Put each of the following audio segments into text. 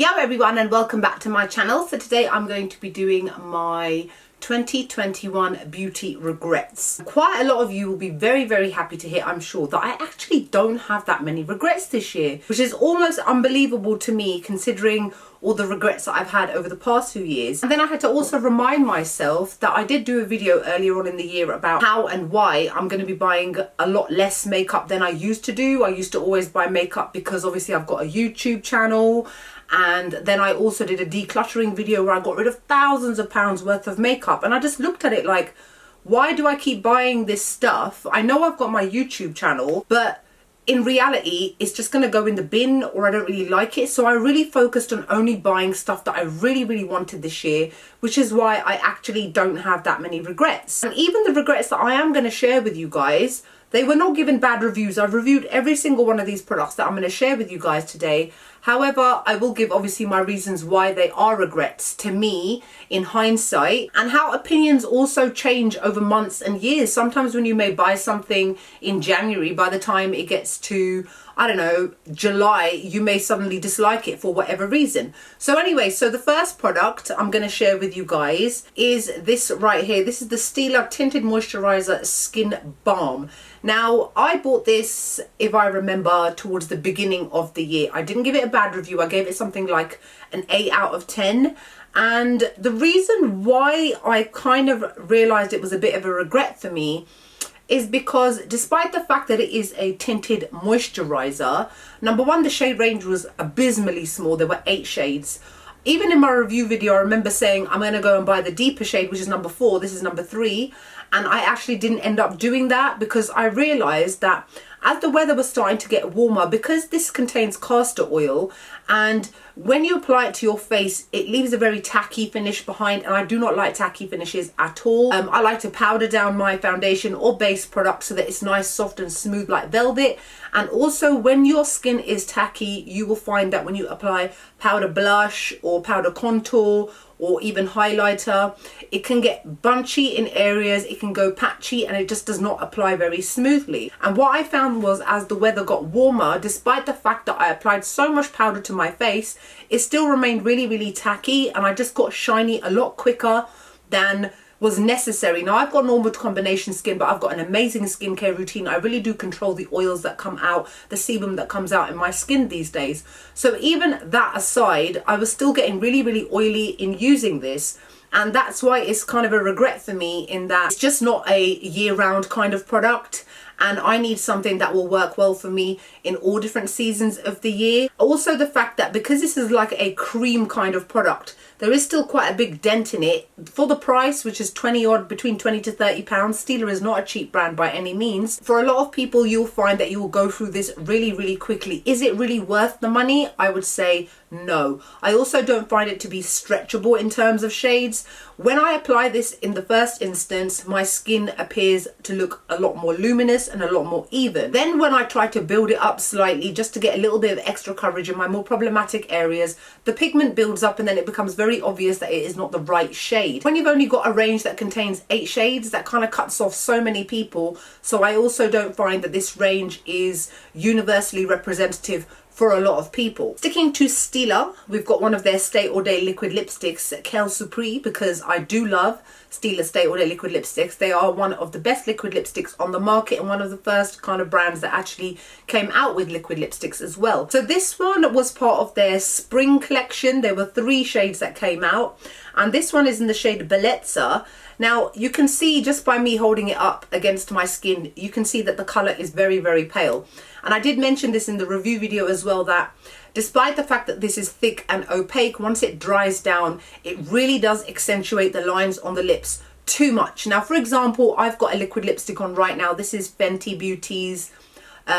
Yo everyone, and welcome back to my channel. So today I'm going to be doing my 2021 beauty regrets. Quite a lot of you will be very happy to hear, I'm sure, that I actually don't have that many regrets this year, which is almost unbelievable to me considering all the regrets that I've had over the past few years. And then I had to also remind myself that I did do a video earlier on in the year about how and why I'm going to be buying a lot less makeup than I used to do. I used to always buy makeup because obviously I've got a YouTube channel. And then I also did a decluttering video where I got rid of thousands of pounds worth of makeup. And I just looked at it like, why do I keep buying this stuff? I know I've got my YouTube channel, but in reality, it's just going to go in the bin, or I don't really like it. So I really focused on only buying stuff that I really wanted this year, which is why I actually don't have that many regrets. And even the regrets that I am going to share with you guys, they were not given bad reviews. I've reviewed every single one of these products that I'm going to share with you guys today. However, I will give obviously my reasons why they are regrets to me in hindsight, and how opinions also change over months and years. Sometimes when you may buy something in January, by the time it gets to, I don't know, July, you may suddenly dislike it for whatever reason. So anyway, so the first product I'm going to share with you guys is this right here. This is the Stila Tinted Moisturizer Skin Balm. Now, I bought this, if I remember, towards the beginning of the year. I didn't give it a bad review. I gave it something like an 8 out of 10. And the reason why I kind of realized it was a bit of a regret for me is because despite the fact that it is a tinted moisturizer, number one, the shade range was abysmally small. There were 8 shades. Even in my review video, I remember saying I'm going to go and buy the deeper shade, which is number 4. This is number 3. And I actually didn't end up doing that because I realized that as the weather was starting to get warmer, because this contains castor oil, and when you apply it to your face, it leaves a very tacky finish behind, and I do not like tacky finishes at all. I like to powder down my foundation or base product so that it's nice, soft and smooth like velvet. And also when your skin is tacky, you will find that when you apply powder blush or powder contour or even highlighter, it can get bunchy in areas, it can go patchy, and it just does not apply very smoothly. And what I found was, as the weather got warmer, despite the fact that I applied so much powder to my face, it still remained really tacky, and I just got shiny a lot quicker than was necessary. Now, I've got normal combination skin, but I've got an amazing skincare routine. I really do control the oils that come out, the sebum that comes out in my skin these days. So even that aside, I was still getting really oily in using this. And that's why it's kind of a regret for me, in that it's just not a year-round kind of product. And I need something that will work well for me in all different seasons of the year. Also, the fact that because this is like a cream kind of product, there is still quite a big dent in it. For the price, which is 20 odd, between 20 to 30 pounds, Stila is not a cheap brand by any means. For a lot of people, you'll find that you will go through this really quickly. Is it really worth the money? I would say no. I also don't find it to be stretchable in terms of shades. When I apply this in the first instance, my skin appears to look a lot more luminous and a lot more even. Then when I try to build it up slightly just to get a little bit of extra coverage in my more problematic areas, the pigment builds up and then it becomes very obvious that it is not the right shade. When you've only got a range that contains 8 shades, that kind of cuts off so many people. So I also don't find that this range is universally representative for a lot of people. Sticking to Stila, we've got one of their Stay All Day liquid lipsticks, Quelle Surprise, because I do love Stila Stay All Day liquid lipsticks. They are one of the best liquid lipsticks on the market, and one of the first kind of brands that actually came out with liquid lipsticks as well. So this one was part of their spring collection. There were 3 shades that came out, and this one is in the shade Bellezza. Now, you can see just by me holding it up against my skin, you can see that the colour is very pale. And I did mention this in the review video as well, that despite the fact that this is thick and opaque, once it dries down, it really does accentuate the lines on the lips too much. Now, for example, I've got a liquid lipstick on right now. This is Fenty Beauty's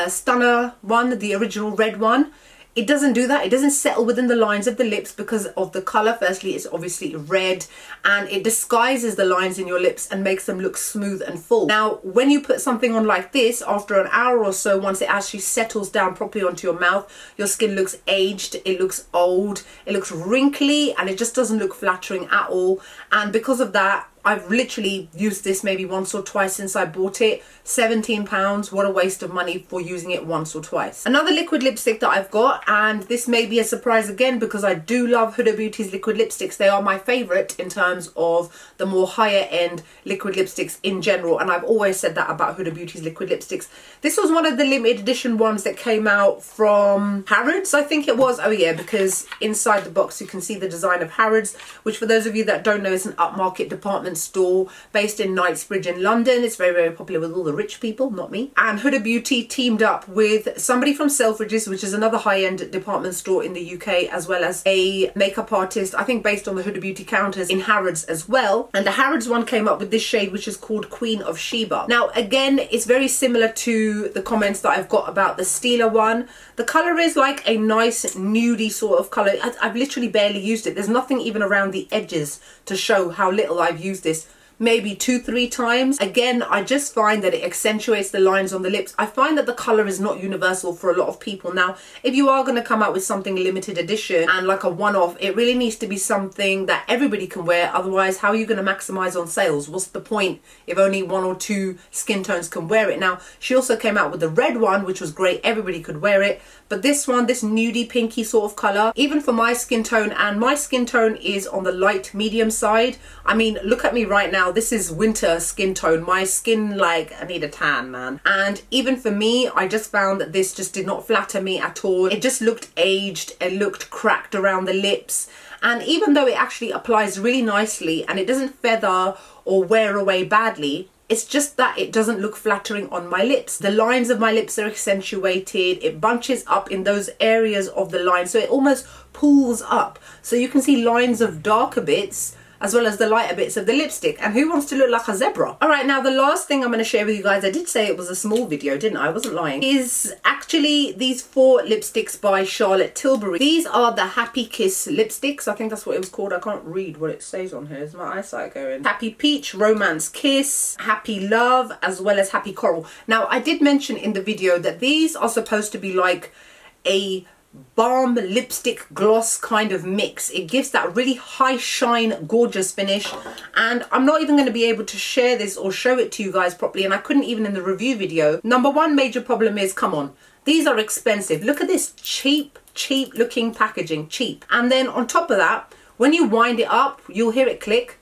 Stunner one, the original red one. It doesn't do that. It doesn't settle within the lines of the lips because of the colour. Firstly, it's obviously red, and it disguises the lines in your lips and makes them look smooth and full. Now, when you put something on like this, after an hour or so, once it actually settles down properly onto your mouth, your skin looks aged, it looks old, it looks wrinkly, and it just doesn't look flattering at all. And because of that, I've literally used this maybe once or twice since I bought it. £17, what a waste of money for using it once or twice. Another liquid lipstick that I've got, and this may be a surprise again because I do love Huda Beauty's liquid lipsticks. They are my favourite in terms of the more higher end liquid lipsticks in general, and I've always said that about Huda Beauty's liquid lipsticks. This was one of the limited edition ones that came out from Harrods, I think it was. Oh yeah, because inside the box you can see the design of Harrods, which for those of you that don't know is an upmarket department store based in Knightsbridge in London. It's very, very popular with all the rich people, not me. And Huda Beauty teamed up with somebody from Selfridges, which is another high-end department store in the UK, as well as a makeup artist, I think based on the Huda Beauty counters in Harrods as well. And the Harrods one came up with this shade, which is called Queen of Sheba. Now again, it's very similar to the comments that I've got about the Stila one. The colour is like a nice nudie sort of colour. I've literally barely used it. There's nothing even around the edges to show how little I've used this. Maybe 2-3 times. Again, I just find that it accentuates the lines on the lips. I find that the colour is not universal for a lot of people. Now, if you are going to come out with something limited edition and like a one-off, it really needs to be something that everybody can wear. Otherwise, how are you going to maximise on sales? What's the point if only 1 or 2 skin tones can wear it? Now, she also came out with the red one, which was great. Everybody could wear it. But this one, this nudie pinky sort of colour, even for my skin tone, and my skin tone is on the light medium side. I mean, look at me right now. This is winter skin tone. My skin, like, I need a tan, man. And even for me, I just found that this just did not flatter me at all. It just looked aged. It looked cracked around the lips. And even though it actually applies really nicely and it doesn't feather or wear away badly, it's just that it doesn't look flattering on my lips. The lines of my lips are accentuated. It bunches up in those areas of the line. So it almost pulls up. So you can see lines of darker bits as well as the lighter bits of the lipstick. And who wants to look like a zebra? All right, now the last thing I'm going to share with you guys, I did say it was a small video, didn't I? I wasn't lying. Is actually these 4 lipsticks by Charlotte Tilbury. These are the Happy Kiss lipsticks. I think that's what it was called. I can't read what it says on here. Is my eyesight going? Happy Peach, Romance Kiss, Happy Love, as well as Happy Coral. Now, I did mention in the video that these are supposed to be like a balm lipstick gloss kind of mix. It gives that really high shine, gorgeous finish, and I'm not even going to be able to share this or show it to you guys properly, and I couldn't even in the review video. Number one major problem is, come on, these are expensive. Look at this cheap looking packaging, cheap. And then on top of that, when you wind it up, you'll hear it click.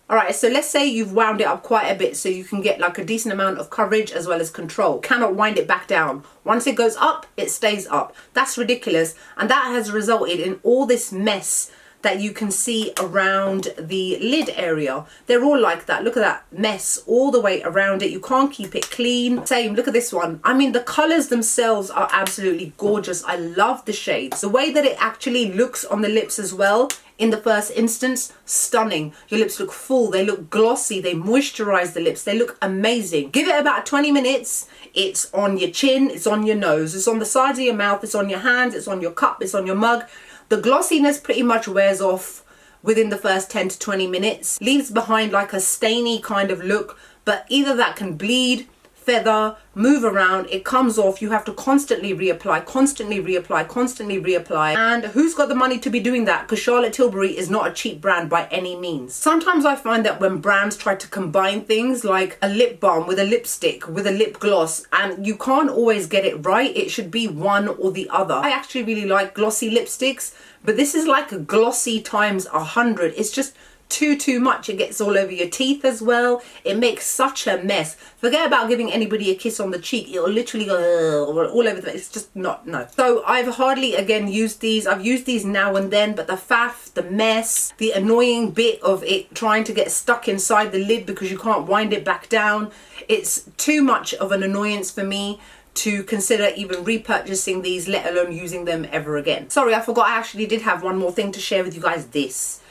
Alright, so let's say you've wound it up quite a bit so you can get like a decent amount of coverage as well as control. Cannot wind it back down. Once it goes up, it stays up. That's ridiculous. And that has resulted in all this mess that you can see around the lid area. They're all like that. Look at that mess all the way around it. You can't keep it clean. Same, look at this one. I mean, the colors themselves are absolutely gorgeous. I love the shades. The way that it actually looks on the lips as well, in the first instance, stunning. Your lips look full, they look glossy, they moisturize the lips, they look amazing. Give it about 20 minutes, it's on your chin, it's on your nose, it's on the sides of your mouth, it's on your hands, it's on your cup, it's on your mug. The glossiness pretty much wears off within the first 10 to 20 minutes. Leaves behind like a stainy kind of look, but either that can bleed, feather, move around, it comes off, you have to constantly reapply, constantly reapply, constantly reapply. And who's got the money to be doing that? Because Charlotte Tilbury is not a cheap brand by any means. Sometimes I find that when brands try to combine things like a lip balm with a lipstick, with a lip gloss, and you can't always get it right, it should be one or the other. I actually really like glossy lipsticks, but this is like a glossy times 100. It's just too much. It gets all over your teeth as well. It makes such a mess. Forget about giving anybody a kiss on the cheek. It'll literally go all over the, it's just not, no. So I've hardly again used these. I've used these now and then, but the faff, the mess, the annoying bit of it trying to get stuck inside the lid because you can't wind it back down, it's too much of an annoyance for me to consider even repurchasing these, let alone using them ever again. Sorry, I forgot I actually did have one more thing to share with you guys. This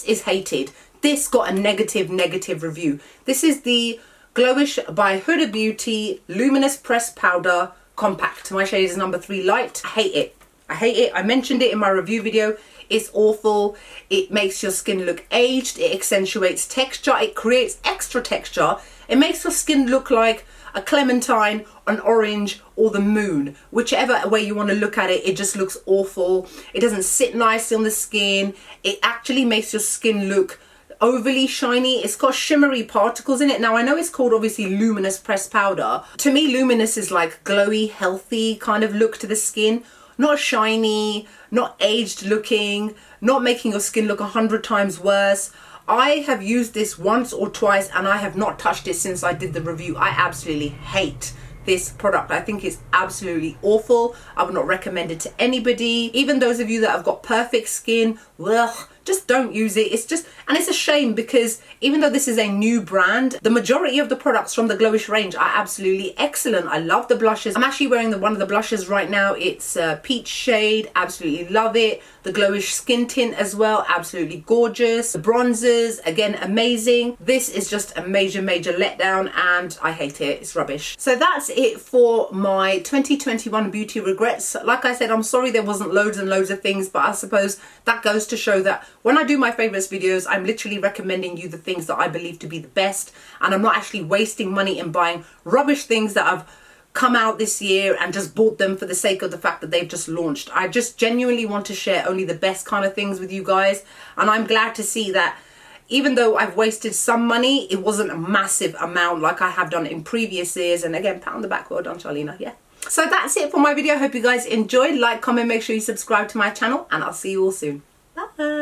is hated. This got a negative review. This is the Glowish by Huda Beauty Luminous Pressed Powder Compact. My shade is number 3 Light. I hate it. I hate it. I mentioned it in my review video. It's awful. It makes your skin look aged. It accentuates texture. It creates extra texture. It makes your skin look like a clementine, an orange, or the moon. Whichever way you want to look at it, it just looks awful. It doesn't sit nicely on the skin. It actually makes your skin look overly shiny. It's got shimmery particles in it. Now I know it's called obviously Luminous pressed powder. To me, Luminous is like glowy, healthy kind of look to the skin. Not shiny, not aged looking, not making your skin look 100 times worse. I have used this once or twice and I have not touched it since I did the review. I absolutely hate this product. I think it's absolutely awful. I would not recommend it to anybody. Even those of you that have got perfect skin, ugh, just don't use it. It's just, and it's a shame because even though this is a new brand, the majority of the products from the Glowish range are absolutely excellent. I love the blushes. I'm actually wearing one of the blushes right now. It's a peach shade, absolutely love it. The Glowish skin tint as well, absolutely gorgeous. The bronzers, again, amazing. This is just a major letdown and I hate it. It's rubbish. So that's it for my 2021 beauty regrets. Like I said, I'm sorry there wasn't loads and loads of things, but I suppose that goes to show that when I do my favorites videos, I'm literally recommending you the things that I believe to be the best, and I'm not actually wasting money in buying rubbish things that have come out this year and just bought them for the sake of the fact that they've just launched. I just genuinely want to share only the best kind of things with you guys, and I'm glad to see that even though I've wasted some money, it wasn't a massive amount like I have done in previous years. And again, pat on the back, well done, Charlena. Yeah. So that's it for my video. I hope you guys enjoyed. Like, comment, make sure you subscribe to my channel, and I'll see you all soon. Bye.